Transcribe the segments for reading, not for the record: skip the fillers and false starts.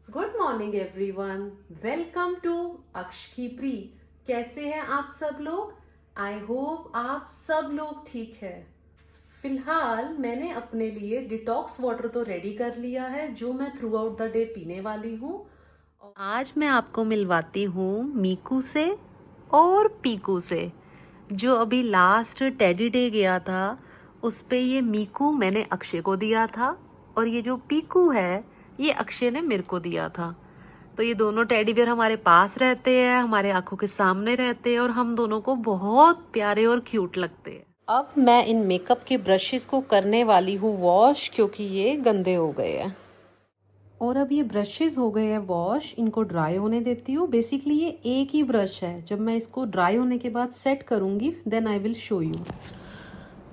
Good morning everyone, welcome to Aksh की pre. कैसे हैं आप सब लोग? आई होप आप सब लोग ठीक है। फिलहाल मैंने अपने लिए डिटॉक्स वाटर तो रेडी कर लिया है जो मैं थ्रू आउट द डे पीने वाली हूँ। आज मैं आपको मिलवाती हूँ मीकू से और पीकू से। जो अभी लास्ट टेडी डे गया था उस पे ये मीकू मैंने अक्षय को दिया था और ये जो पीकू है ये अक्षय ने मेरे को दिया था। तो ये दोनों टेडी बियर हमारे पास रहते हैं, हमारे आंखों के सामने रहते हैं और हम दोनों को बहुत प्यारे और क्यूट लगते हैं। अब मैं इन मेकअप के ब्रशेस को करने वाली हूँ वॉश, क्योंकि ये गंदे हो गए हैं। और अब ये ब्रशेस हो गए हैं वॉश, इनको ड्राई होने देती हूँ। बेसिकली ये एक ही ब्रश है, जब मैं इसको ड्राई होने के बाद सेट करूँगी then I will show you.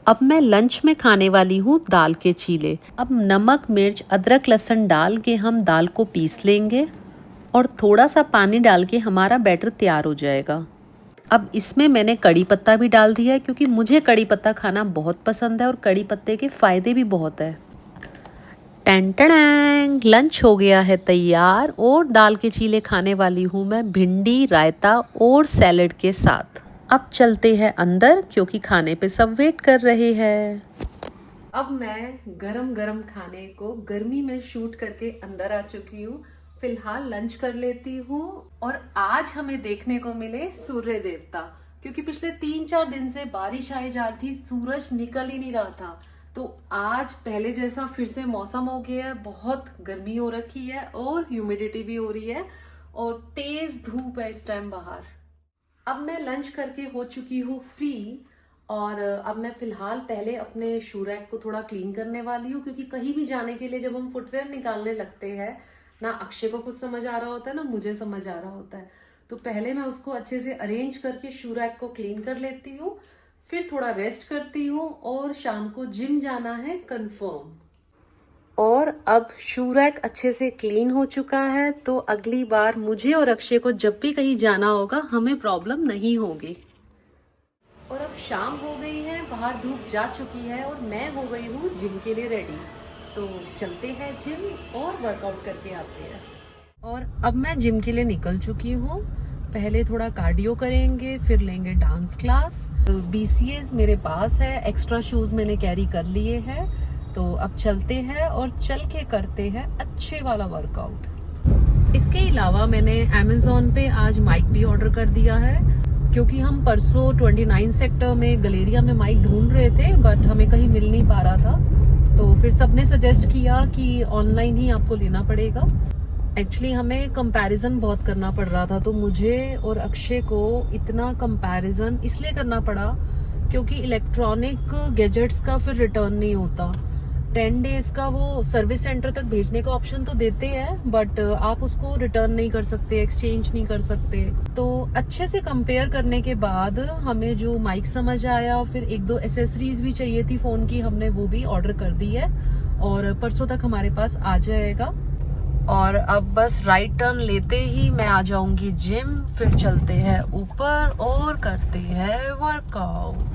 अब मैं लंच में खाने वाली हूँ दाल के चीले। अब नमक मिर्च अदरक लहसुन डाल के हम दाल को पीस लेंगे और थोड़ा सा पानी डाल के हमारा बैटर तैयार हो जाएगा। अब इसमें मैंने कड़ी पत्ता भी डाल दिया है क्योंकि मुझे कड़ी पत्ता खाना बहुत पसंद है और कड़ी पत्ते के फ़ायदे भी बहुत है। टेंटड़ैंग, लंच हो गया है तैयार और दाल के चीले खाने वाली हूँ मैं भिंडी रायता और सैलेड के साथ। अब चलते हैं अंदर क्योंकि खाने पे सब वेट कर रहे हैं। अब मैं गरम गरम खाने को गर्मी में शूट करके अंदर आ चुकी हूँ। फिलहाल लंच कर लेती हूँ और आज हमें देखने को मिले सूर्य देवता, क्योंकि पिछले 3-4 दिन से बारिश आई जा रही थी, सूरज निकल ही नहीं रहा था। तो आज पहले जैसा फिर से मौसम हो गया है, बहुत गर्मी हो रखी है और ह्यूमिडिटी भी हो रही है और तेज धूप है इस टाइम बाहर। अब मैं लंच करके हो चुकी हूँ फ्री और अब मैं फिलहाल पहले अपने शू रैक को थोड़ा क्लीन करने वाली हूँ, क्योंकि कहीं भी जाने के लिए जब हम फुटवेयर निकालने लगते हैं ना अक्षय को कुछ समझ आ रहा होता है ना मुझे समझ आ रहा होता है। तो पहले मैं उसको अच्छे से अरेंज करके शू रैक को क्लीन कर लेती हूँ, फिर थोड़ा रेस्ट करती हूँ और शाम को जिम जाना है कंफर्म। और अब शू रैक अच्छे से क्लीन हो चुका है तो अगली बार मुझे और अक्षय को जब भी कहीं जाना होगा हमें प्रॉब्लम नहीं होगी। और अब शाम हो गई है, बाहर धूप जा चुकी है और मैं हो गई हूँ जिम के लिए रेडी। तो चलते हैं जिम और वर्कआउट करके आते हैं। और अब मैं जिम के लिए निकल चुकी हूँ। पहले थोड़ा कार्डियो करेंगे, फिर लेंगे डांस क्लास। BCAs मेरे पास है, एक्स्ट्रा शूज मैंने कैरी कर लिए हैं। तो अब चलते हैं और चल के करते हैं अच्छे वाला वर्कआउट। इसके अलावा मैंने Amazon पे आज माइक भी ऑर्डर कर दिया है, क्योंकि हम परसों 29 सेक्टर में गलेरिया में माइक ढूंढ रहे थे बट हमें कहीं मिल नहीं पा रहा था। तो फिर सबने सजेस्ट किया कि ऑनलाइन ही आपको लेना पड़ेगा। एक्चुअली हमें कंपैरिजन बहुत करना पड़ रहा था, तो मुझे और अक्षय को इतना कंपैरिजन इसलिए करना पड़ा क्योंकि इलेक्ट्रॉनिक गैजेट्स का फिर रिटर्न नहीं होता। 10 डेज का वो सर्विस सेंटर तक भेजने का ऑप्शन तो देते हैं बट आप उसको रिटर्न नहीं कर सकते, एक्सचेंज नहीं कर सकते। तो अच्छे से कंपेयर करने के बाद हमें जो माइक समझ आया, फिर 1-2 एसेसरीज भी चाहिए थी फोन की, हमने वो भी ऑर्डर कर दी है और परसों तक हमारे पास आ जाएगा। और अब बस राइट टर्न लेते ही मैं आ जाऊंगी जिम, फिर चलते हैं ऊपर और करते हैं वर्कआउट।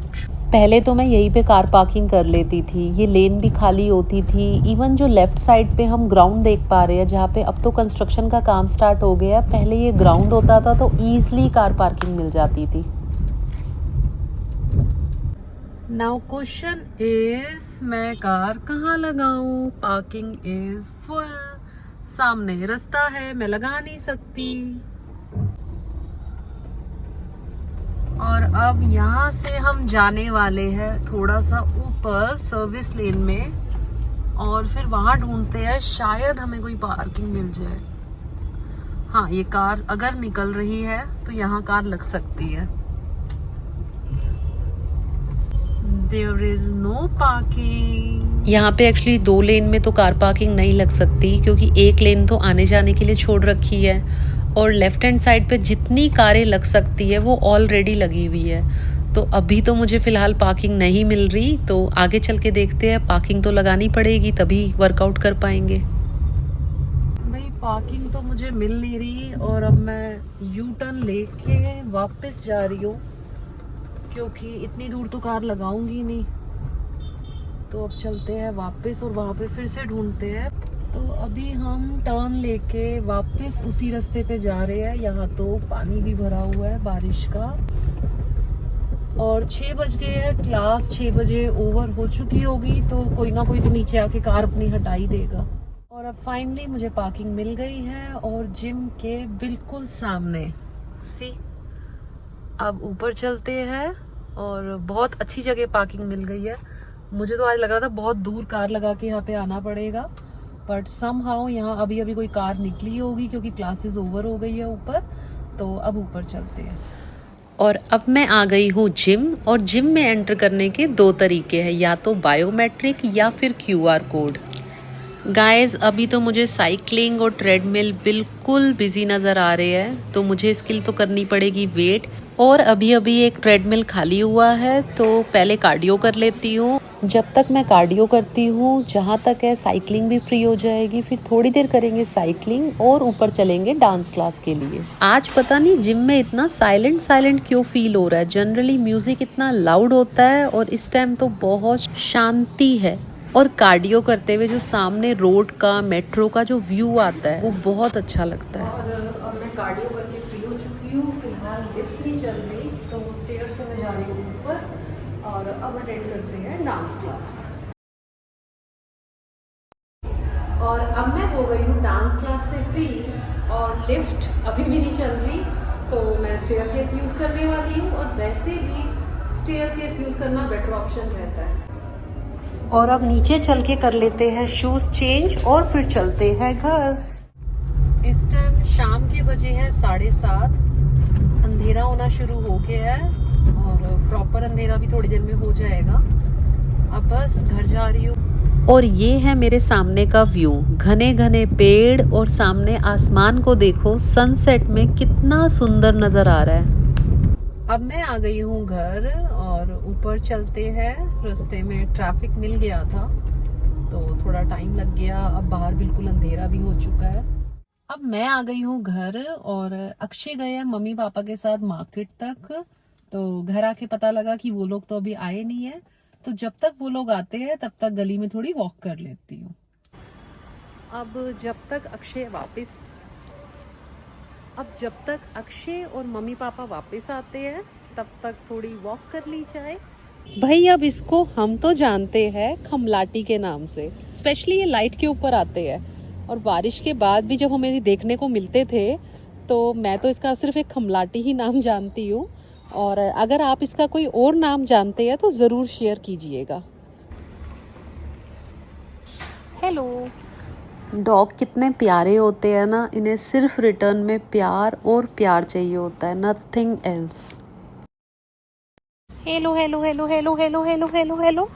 पहले तो मैं यहीं पे कार पार्किंग कर लेती थी, ये लेन भी खाली होती थी। इवन जो लेफ्ट साइड पे हम ग्राउंड देख पा रहे हैं जहाँ पे अब तो कंस्ट्रक्शन का काम स्टार्ट हो गया, पहले ये ग्राउंड होता था तो ईजिली कार पार्किंग मिल जाती थी। नाउ क्वेश्चन इज मैं कार कहाँ लगाऊं? पार्किंग इज फुल, सामने रास्ता है, मैं लगा नहीं सकती। और अब यहाँ से हम जाने वाले हैं थोड़ा सा ऊपर सर्विस लेन में और फिर वहां ढूंढते हैं, शायद हमें कोई पार्किंग मिल जाए। हाँ, ये कार अगर निकल रही है तो यहाँ कार लग सकती है। There is no parking। यहाँ पे एक्चुअली 2 लेन में तो कार पार्किंग नहीं लग सकती क्योंकि एक लेन तो आने जाने के लिए छोड़ रखी है और लेफ्ट हैंड साइड पे जितनी कारें लग सकती है वो ऑलरेडी लगी हुई है। तो अभी तो मुझे फ़िलहाल पार्किंग नहीं मिल रही, तो आगे चल के देखते हैं। पार्किंग तो लगानी पड़ेगी तभी वर्कआउट कर पाएंगे। भाई पार्किंग तो मुझे मिल नहीं रही और अब मैं यू टर्न लेके वापस जा रही हूँ क्योंकि इतनी दूर तो कार लगाऊंगी नहीं। तो अब चलते हैं वापस और वहाँ पे फिर से ढूंढते हैं। तो अभी हम टर्न लेके वापस उसी रास्ते पे जा रहे हैं। यहाँ तो पानी भी भरा हुआ है बारिश का। और 6 बज गए हैं, क्लास 6 बजे ओवर हो चुकी होगी, तो कोई ना कोई तो नीचे आके कार अपनी हटाई देगा। और अब फाइनली मुझे पार्किंग मिल गई है और जिम के बिल्कुल सामने। सी, अब ऊपर चलते हैं और बहुत अच्छी जगह पार्किंग मिल गई है। मुझे तो आज लग रहा था बहुत दूर कार लगा के यहाँ पे आना पड़ेगा, बट समहाउ यहाँ अभी अभी कोई कार निकली होगी क्योंकि क्लासेस ओवर हो गई है ऊपर। तो अब ऊपर चलते हैं। और अब मैं आ गई हूँ जिम, और जिम में एंटर करने के 2 तरीके हैं, या तो बायोमेट्रिक या फिर QR कोड। गाइस, अभी तो मुझे साइकिलिंग और ट्रेडमिल बिल्कुल बिजी नज़र आ रहे हैं, तो मुझे इसके लिए तो करनी पड़ेगी वेट। और अभी अभी एक ट्रेडमिल खाली हुआ है, तो पहले कार्डियो कर लेती हूँ। जब तक मैं कार्डियो करती हूँ, जहाँ तक है साइकिलिंग भी फ्री हो जाएगी। फिर थोड़ी देर करेंगे साइकिलिंग और ऊपर चलेंगे डांस क्लास के लिए। आज पता नहीं जिम में इतना साइलेंट साइलेंट क्यों फील हो रहा है। जनरली म्यूजिक इतना लाउड होता है और इस टाइम तो बहुत शांति है। और कार्डियो करते हुए जो सामने रोड का, मेट्रो का जो व्यू आता है वो बहुत अच्छा लगता है। और अब मैं कार्डियो करके फ्री हो चुकी हूँ। फिलहाल लिफ्ट नहीं चल रही, तो स्टेयर से मैं जा रही हूँ ऊपर। और अब अटेंड करते हैं डांस क्लास। और अब मैं हो गई हूँ डांस क्लास से फ्री, और लिफ्ट अभी भी नहीं चल रही, तो मैं स्टेयर केस यूज़ करने वाली हूँ। और वैसे भी स्टेयर केस यूज़ करना बेटर ऑप्शन रहता है। और अब नीचे चल के कर लेते हैं शूज़ चेंज और फिर चलते हैं घर। इस टाइम शाम के बजे हैं 7:30। अंधेरा होना शुरू हो गया है और प्रॉपर अंधेरा भी थोड़ी देर में हो जाएगा। अब बस घर जा रही हूँ। और ये है मेरे सामने का व्यू, घने घने पेड़ और सामने आसमान को देखो, सनसेट में कितना सुंदर नज़र आ रहा है। अब मैं आ गई हूँ घर और ऊपर चलते हैं। रास्ते में ट्रैफिक मिल गया था तो थोड़ा टाइम लग गया। अब बाहर बिल्कुल अंधेरा भी हो चुका है। अब मैं आ गई हूँ घर और अक्षय गए हैं मम्मी पापा के साथ मार्केट तक। तो घर आके पता लगा कि वो लोग तो अभी आए नहीं है, तो जब तक वो लोग आते हैं तब तक गली में थोड़ी वॉक कर लेती हूँ। अब जब तक अक्षय और मम्मी पापा वापस आते हैं तब तक थोड़ी वॉक कर ली जाए। भाई, अब इसको हम तो जानते हैं खमलाटी के नाम से। स्पेशली ये लाइट के ऊपर आते हैं, और बारिश के बाद भी जब हमें देखने को मिलते थे तो मैं तो इसका सिर्फ एक खमलाटी ही नाम जानती हूँ। और अगर आप इसका कोई और नाम जानते हैं तो ज़रूर शेयर कीजिएगा। हेलो। डॉग कितने प्यारे होते हैं ना, इन्हें सिर्फ रिटर्न में प्यार और प्यार चाहिए होता है, nothing else. Hello hello hello hello hello hello hello hello.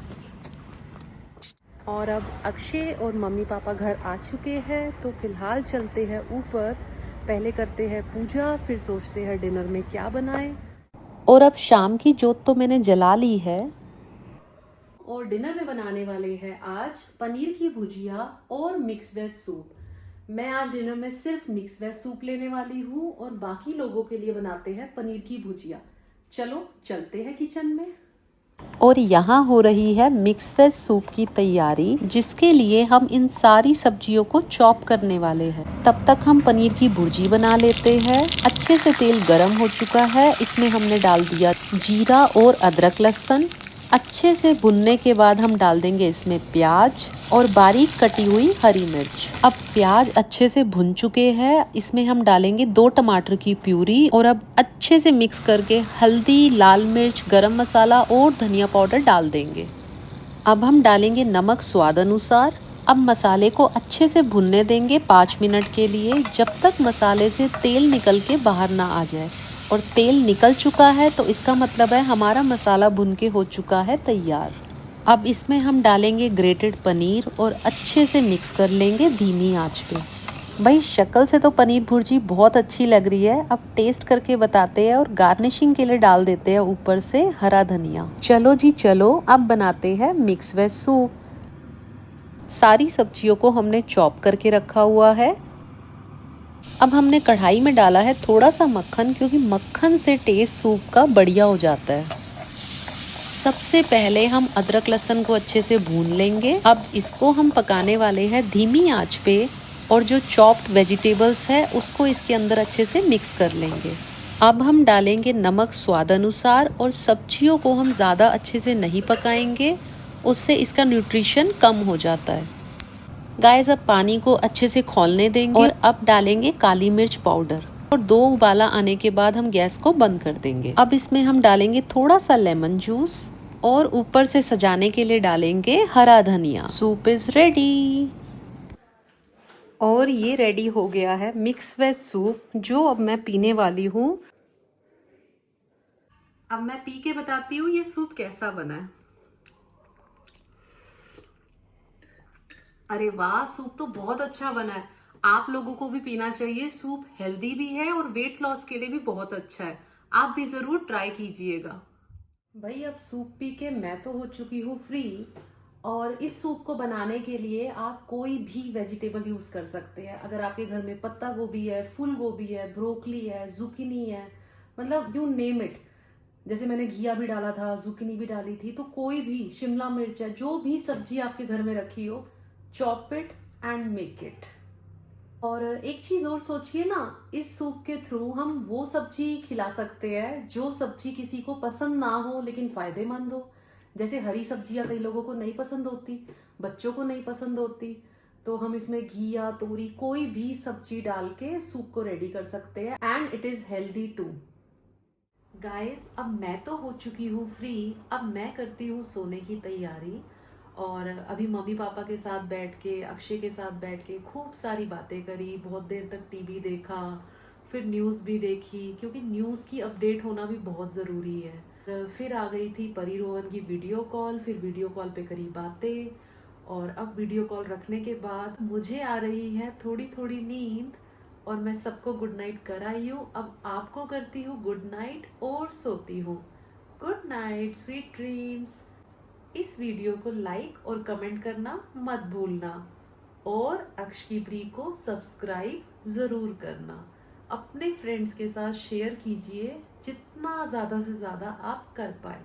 और अब अक्षय और मम्मी पापा घर आ चुके हैं, तो फिलहाल चलते हैं ऊपर। पहले करते हैं पूजा, फिर सोचते हैं डिनर में क्या बनाएं। और अब शाम की जोत तो मैंने जला ली है, और डिनर में बनाने वाले हैं आज पनीर की भुजिया और मिक्स वेज सूप। मैं आज डिनर में सिर्फ मिक्स वेज सूप लेने वाली हूँ और बाकी लोगों के लिए बनाते हैं पनीर की भुजिया। चलो चलते हैं किचन में। और यहाँ हो रही है मिक्स वेज सूप की तैयारी, जिसके लिए हम इन सारी सब्जियों को चॉप करने वाले हैं। तब तक हम पनीर की भुर्जी बना लेते हैं। अच्छे से तेल गरम हो चुका है, इसमें हमने डाल दिया जीरा और अदरक लहसुन। अच्छे से भुनने के बाद हम डाल देंगे इसमें प्याज और बारीक कटी हुई हरी मिर्च। अब प्याज अच्छे से भुन चुके हैं, इसमें हम डालेंगे 2 टमाटर की प्यूरी। और अब अच्छे से मिक्स करके हल्दी, लाल मिर्च, गरम मसाला और धनिया पाउडर डाल देंगे। अब हम डालेंगे नमक स्वाद अनुसार। अब मसाले को अच्छे से भुनने देंगे 5 मिनट के लिए, जब तक मसाले से तेल निकल के बाहर ना आ जाए। और तेल निकल चुका है तो इसका मतलब है हमारा मसाला भुन के हो चुका है तैयार। अब इसमें हम डालेंगे ग्रेटेड पनीर और अच्छे से मिक्स कर लेंगे धीमी आंच पे। भाई, शक्ल से तो पनीर भुर्जी बहुत अच्छी लग रही है, अब टेस्ट करके बताते हैं और गार्निशिंग के लिए डाल देते हैं ऊपर से हरा धनिया। चलो जी चलो, अब बनाते हैं मिक्स वेज सूप। सारी सब्जियों को हमने चॉप करके रखा हुआ है। अब हमने कढ़ाई में डाला है थोड़ा सा मक्खन, क्योंकि मक्खन से टेस्ट सूप का बढ़िया हो जाता है। सबसे पहले हम अदरक लहसुन को अच्छे से भून लेंगे। अब इसको हम पकाने वाले हैं धीमी आंच पे और जो चॉप्ड वेजिटेबल्स है उसको इसके अंदर अच्छे से मिक्स कर लेंगे। अब हम डालेंगे नमक स्वाद अनुसार और सब्जियों को हम ज़्यादा अच्छे से नहीं पकाएंगे, उससे इसका न्यूट्रिशन कम हो जाता है। गाइस अब पानी को अच्छे से खौलने देंगे और अब डालेंगे काली मिर्च पाउडर और 2 उबाला आने के बाद हम गैस को बंद कर देंगे। अब इसमें हम डालेंगे थोड़ा सा लेमन जूस और ऊपर से सजाने के लिए डालेंगे हरा धनिया। Soup is ready. और ये रेडी हो गया है मिक्स वेज सूप, जो अब मैं पीने वाली हूँ। अब मैं पी के बताती हूँ ये सूप कैसा बना है। अरे वाह, सूप तो बहुत अच्छा बना है। आप लोगों को भी पीना चाहिए। सूप हेल्दी भी है और वेट लॉस के लिए भी बहुत अच्छा है। आप भी जरूर ट्राई कीजिएगा। भाई अब सूप पी के मैं तो हो चुकी हूँ फ्री। और इस सूप को बनाने के लिए आप कोई भी वेजिटेबल यूज कर सकते हैं। अगर आपके घर में पत्ता गोभी है, फूल गोभी है, ब्रोकली है, जुकीनी है, मतलब यू नेम इट। जैसे मैंने घिया भी डाला था, जुकीनी भी डाली थी, तो कोई भी, शिमला मिर्च है, जो भी सब्जी आपके घर में रखी हो, chop it and make it. और एक चीज और सोचिए ना, इस सूप के थ्रू हम वो सब्जी खिला सकते हैं जो सब्जी किसी को पसंद ना हो लेकिन फायदेमंद हो। जैसे हरी सब्जियां कई लोगों को नहीं पसंद होती, बच्चों को नहीं पसंद होती, तो हम इसमें घिया, तोरी, कोई भी सब्जी डाल के सूप को रेडी कर सकते हैं and it is healthy too. Guys अब मैं तो हो चुकी हूँ फ्री। अब मैं करती हूँ सोने की तैयारी। और अभी मम्मी पापा के साथ बैठ के, अक्षय के साथ बैठ के खूब सारी बातें करी, बहुत देर तक टीवी देखा, फिर न्यूज़ भी देखी क्योंकि न्यूज़ की अपडेट होना भी बहुत ज़रूरी है। फिर आ गई थी परी रोहन की वीडियो कॉल, फिर वीडियो कॉल पे करी बातें। और अब वीडियो कॉल रखने के बाद मुझे आ रही है थोड़ी थोड़ी नींद और मैं सबको गुड नाइट कर आई हूँ। अब आपको करती हूँ गुड नाइट और सोती हूँ। Good night, sweet dreams. इस वीडियो को लाइक और कमेंट करना मत भूलना और अक्षकीप्री को सब्सक्राइब जरूर करना। अपने फ्रेंड्स के साथ शेयर कीजिए जितना ज़्यादा से ज़्यादा आप कर पाए।